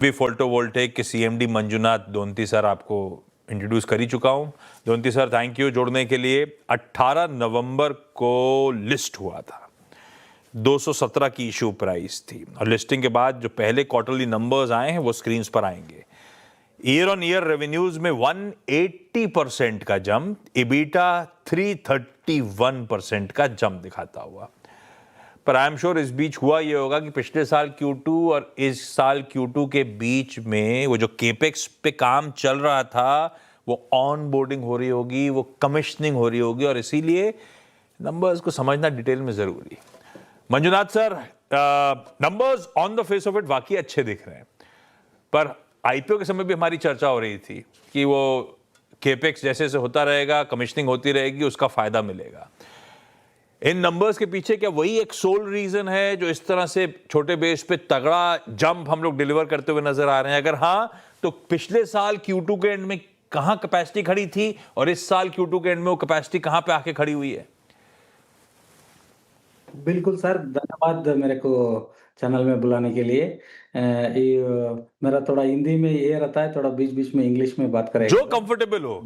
भी फोटोवोल्टेक के CMD Manjunath दोंती sir आपको इंट्रोड्यूस कर ही चुका हूं। दोंती सर थैंक यू जोड़ने के लिए। 18 नवंबर को लिस्ट हुआ था, 217 की इशू प्राइस थी और लिस्टिंग के बाद जो पहले क्वार्टरली नंबर्स आए हैं वो स्क्रीन्स पर आएंगे। ईयर ऑन ईयर रेवेन्यूज में 180% का जंप, इबीटा 331% का जंप दिखाता हुआ। पर आई एम श्योर इस बीच हुआ ये होगा कि पिछले साल Q2 और इस साल Q2 के बीच में वो जो केपेक्स पे काम चल रहा था वो ऑन बोर्डिंग हो रही होगी, वो कमिश्निंग हो रही होगी और इसीलिए नंबर्स को समझना डिटेल में जरूरी। Manjunath sir, numbers on the face of it वाकई अच्छे दिख रहे हैं, पर आईपीओ के समय भी हमारी चर्चा हो रही थी कि वो केपेक्स जैसे जैसे होता रहेगा, कमिश्निंग होती रहेगी, उसका फायदा मिलेगा। इन नंबर्स के पीछे क्या वही एक सोल रीजन है जो इस तरह से छोटे बेस पे तगड़ा जंप हम लोग डिलीवर करते हुए नजर आ रहे हैं? अगर हाँ, तो पिछले साल Q2 के एंड में कहां कैपेसिटी खड़ी थी और इस साल Q2 के एंड में वो कैपेसिटी कहां पे आके खड़ी हुई है? बिल्कुल सर, धन्यवाद मेरे को चैनल में बुलाने के लिए। मेरा थोड़ा हिंदी में ये रहता है, थोड़ा बीच बीच में इंग्लिश में बात करेगा जो कंफर्टेबल हो,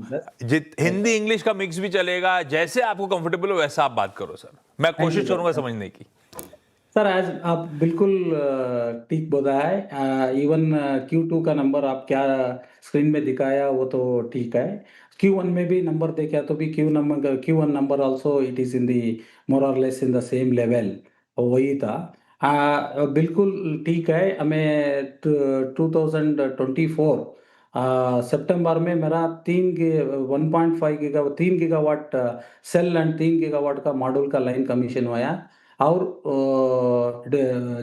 हिंदी इंग्लिश का मिक्स भी चलेगा, जैसे आपको कंफर्टेबल हो वैसा आप बात करो सर, मैं कोशिश करूंगा समझने की। सर आज आप बिल्कुल ठीक बोला है। इवन Q2 का नंबर आप क्या स्क्रीन में दिखाया वो तो ठीक है। Q1 में भी नंबर देखा तो भी Q1 number also it is in the more और less in the same level, वही था। बिल्कुल ठीक है। हमें 2024 सितंबर में मेरा 3 गीगावाट सेल एंड 3 गीगावाट का मॉड्यूल का लाइन कमीशन हुआ और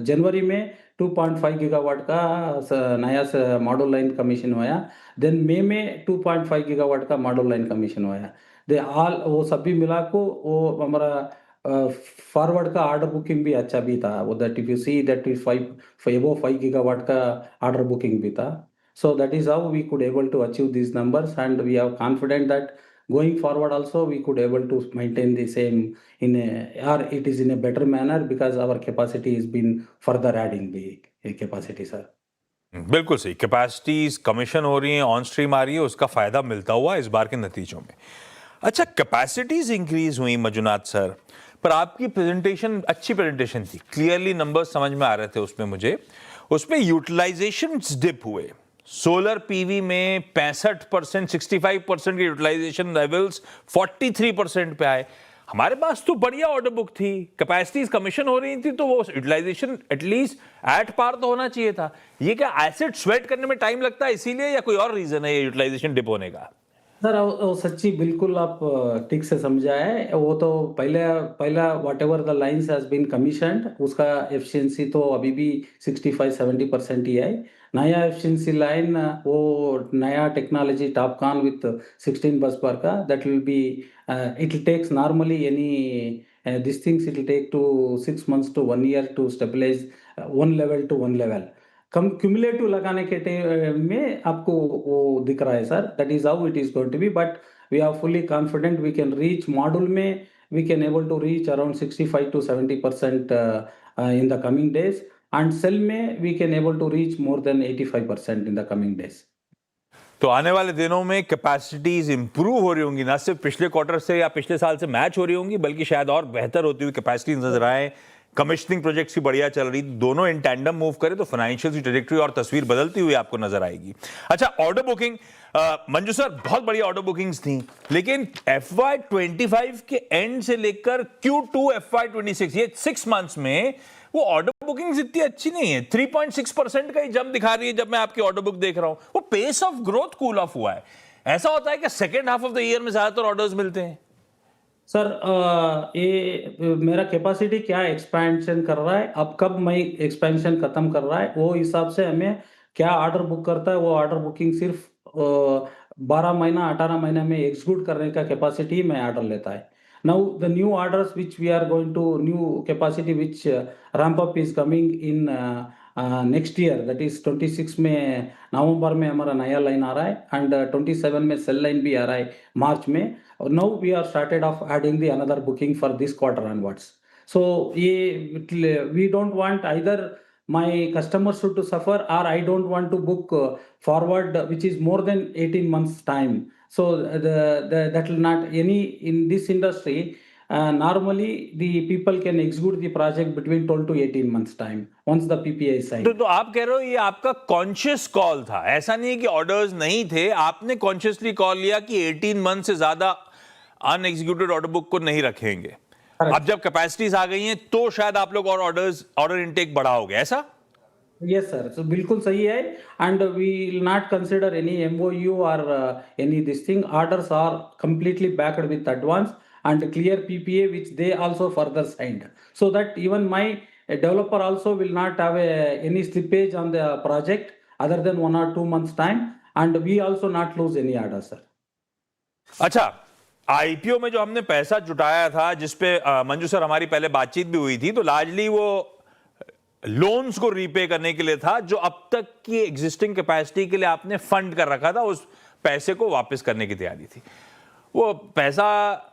जनवरी में 2.5 गीगावाट का नया मॉडल लाइन कमीशन हुआ। देन मई में 2.5 गीगावाट का मॉडल लाइन कमीशन हुआ। दे ऑल वो सभी मिला को वो हमारा फॉरवर्ड का ऑर्डर बुकिंग भी अच्छा भी था। वो that if you see that is 5 gigawatt का ऑर्डर बुकिंग भी था। So that is how we could able to achieve these numbers, and we are confident that going forward also we could able to maintain the same in or it is in a better manner because our capacity has been further adding the capacity, sir. बिल्कुल सही, capacities commission हो रही हैं, on stream आ रही है, उसका फायदा मिलता हुआ इस बार के नतीजों में। अच्छा, कैपेसिटीज इंक्रीज हुई मंजुनाथ सर, पर आपकी प्रेजेंटेशन अच्छी प्रेजेंटेशन थी, क्लियरली नंबर्स समझ में आ रहे थे उसमें मुझे। उसमें यूटिलाइजेशन डिप हुए, सोलर पीवी में 65%, 65% के यूटिलाइजेशन लेवल्स 43% पे आए। हमारे पास तो बढ़िया ऑर्डर बुक थी, कैपेसिटीज कमीशन हो रही थी, तो वो यूटिलाइजेशन एटलीस्ट एट पार तो होना चाहिए था। ये क्या एसिड स्वेट करने में टाइम लगता है इसीलिए, या कोई और रीजन है ये यूटिलाइजेशन डिप होने का? सर वो सच्ची बिल्कुल आप ठीक से समझा है। वो तो पहला whatever the lines has been commissioned उसका एफिशिएंसी तो अभी भी 65-70% ही है। नया एफिशिएंसी लाइन वो नया टेक्नोलॉजी टॉपकॉन विथ 16 बस पर का that will be it takes normally any this things it will take to 6 months to 1 year to stabilize one level to one level। कम क्यूमुलेटिव लगाने के में आपको वो दिख रहा है sir. That is how it is going to be, but we are fully confident we can reach module में we can able to reach around 65-70% in the coming days and sale में we can able to reach more than 85% in the coming days. तो आने वाले दिनों में capacities improve हो रही होंगी, ना सिर्फ पिछले क्वार्टर से या पिछले साल से मैच हो रही होंगी, बल्कि शायद और बेहतर होती हुई कैपेसिटी नजर आए। कमिश्निंग प्रोजेक्ट्स भी बढ़िया चल रही, दोनों इन टैंडम मूव करे तो फाइनेंशियल की ट्रैजेक्टरी और तस्वीर बदलती हुई आपको नजर आएगी। अच्छा, ऑर्डर बुकिंग, मंजू सर बहुत बढ़िया ऑर्डर बुकिंग्स थी, लेकिन FY25 के एंड से लेकर Q2 FY26 ये 6 मंथ्स में वो ऑर्डर बुकिंग्स इतनी अच्छी नहीं है। 3.6% का ही जंप दिखा रही है जब मैं आपकी ऑर्डर बुक देख रहा हूं। वो pace of growth cool off हुआ है। ऐसा होता है कि second half of the year में ज्यादातर ऑर्डर्स मिलते हैं? सर ये मेरा कैपेसिटी क्या एक्सपेंशन कर रहा है, अब कब मैं एक्सपेंशन खत्म कर रहा है, वो हिसाब से हमें क्या ऑर्डर बुक करता है। वो ऑर्डर बुकिंग सिर्फ 12 महीना 18 महीने में एग्जीक्यूट करने का कैपेसिटी में ऑर्डर लेता है। Now the new orders which we are going to new capacity which ramp up is coming in next year, that is 26 में नवंबर में हमारा नया लाइन आ रहा है एंड 27 में सेल लाइन भी आ रहा है मार्च में। Now we are started off adding the another booking for this quarter onwards. So we don't want either my customers should to suffer, or I don't want to book forward which is more than 18 months time. So that will not any in this industry. Normally the people can execute the project between 12 to 18 months time once the PPA is signed. तो आप कह रहे हो ये आपका conscious call था, ऐसा नहीं है कि ऑर्डर्स नहीं थे, आपने कॉन्शियसली कॉल लिया कि 18 मंथ से ज्यादा अनएग्जीक्यूटेड ऑर्डर बुक को नहीं रखेंगे। अब जब कैपेसिटीज आ गई हैं तो शायद आप लोग और ऑर्डर इनटेक बढ़ाओगे, ऐसा? Yes, sir. So बिल्कुल सही है, and we will not consider any MOU or any this thing. Orders are completely backed with advance and clear PPA which they also further signed. So that even my developer also will not have any slippage on the project other than 1 or 2 months time, and we also not lose any order, sir. अच्छा, IPO में जो हमने पैसा जुटाया था, जिसपे Manju sir हमारी पहले बातचीत भी हुई थी, तो लार्जली वो लोन्स को रीपे करने के लिए था, जो अब तक की एग्जिस्टिंग कैपेसिटी के लिए आपने फंड कर रखा था, उस पैसे को वापस करने की तैयारी थी। वो पैसा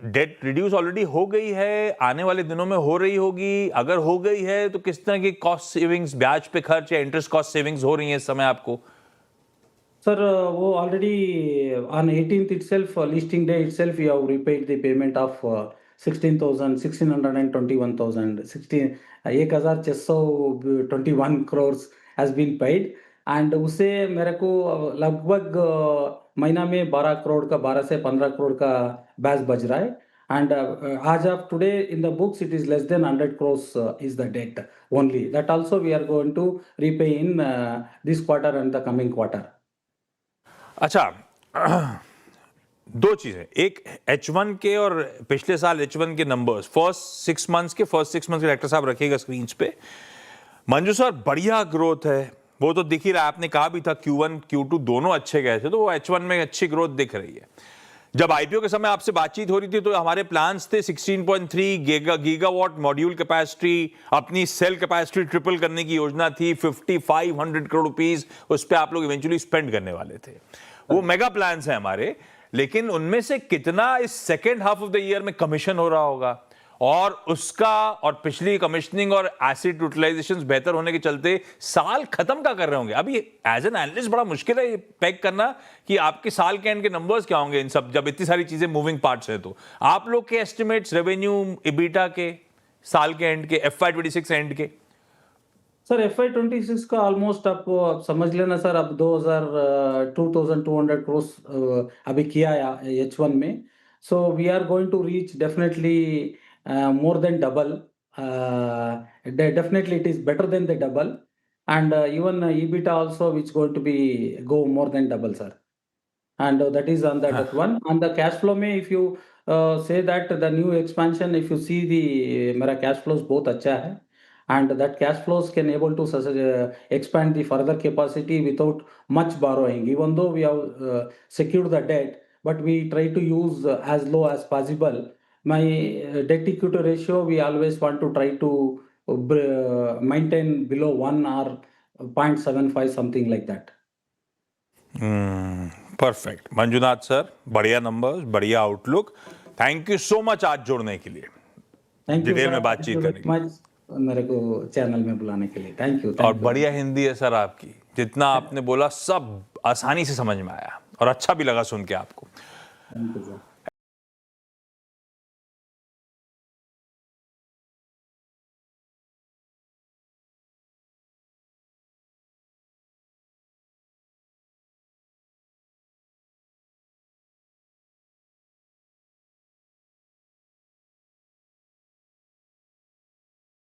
डेट रिड्यूस ऑलरेडी हो गई है, आने वाले दिनों में हो रही होगी, अगर हो गई है तो किस तरह की कॉस्ट सेविंग्स, ब्याज पे खर्च या इंटरेस्ट कॉस्ट सेविंग्स हो रही है इस समय आपको? Sir, वो already on 18th itself, listing day itself, we have repaid the payment of 16,621 crores has been paid, and उससे मेरे को लगभग महीना में 12 करोड़ का 12 से 15 करोड़ का ब्याज बच रहा है, and as of today in the books it is less than 100 crores is the debt only. That also we are going to repay in this quarter and the coming quarter. अच्छा, दो चीजें, एक H1 के और पिछले साल H1 के numbers, first 6 months के डायरेक्टर साहब रखिएगा स्क्रीन पे। मंजू सर, बढ़िया ग्रोथ है, वो तो दिख ही रहा है, आपने कहा भी था Q1 Q2 दोनों अच्छे गए थे, तो वो H1 में अच्छी ग्रोथ दिख रही है। जब आईपीओ के समय आपसे बातचीत हो रही थी तो हमारे प्लान्स थे 16.3 गीगावाट मॉड्यूल कैपेसिटी, अपनी सेल कैपेसिटी ट्रिपल करने की योजना थी, 5500 करोड़ रुपीस उस पर आप लोग इवेंचुअली स्पेंड करने वाले थे। वो मेगा प्लान्स हैं हमारे, लेकिन उनमें से कितना इस second half of the year में कमीशन हो रहा होगा, और उसका और पिछली कमिश्निंग और एसिड यूटिलाइजेशन बेहतर होने के चलते साल खत्म का कर रहे होंगे। अभी एज एन एनालिस्ट बड़ा मुश्किल है पैक करना कि आपके साल के एंड के नंबर्स क्या होंगे इन सब, जब इतनी सारी चीजें मूविंग पार्ट्स है। तो आप लोग के एस्टिमेट्स रेवेन्यू, इबिटा के साल के एंड के, FY26 एंड के? सर FY26 का ऑलमोस्ट आप समझ लेना सर, अब 2200 करोड़ अभी किया है H1 में, so we are going to reach definitely more than double. Definitely it is better than the double, and even EBITDA also which going to be go more than double, sir. And that is on that one. On the cash flow में if you say that the new expansion, if you see the मेरा cash flows बहुत अच्छा है, and that cash flows can able to expand the further capacity without much borrowing, even though we have secured the debt, but we try to use as low as possible. My debt equity ratio, we always want to try to maintain below 1 or 0.75, something like that. Perfect Manjunath sir, बढ़िया numbers, बढ़िया outlook, thank you so much आज जुड़ने के लिए, thank you detail में बातचीत करने के लिए, मेरे को चैनल में बुलाने के लिए थैंक यू। और बढ़िया हिंदी है सर आपकी, जितना आपने बोला सब आसानी से समझ में आया और अच्छा भी लगा सुन के आपको। Thank you sir.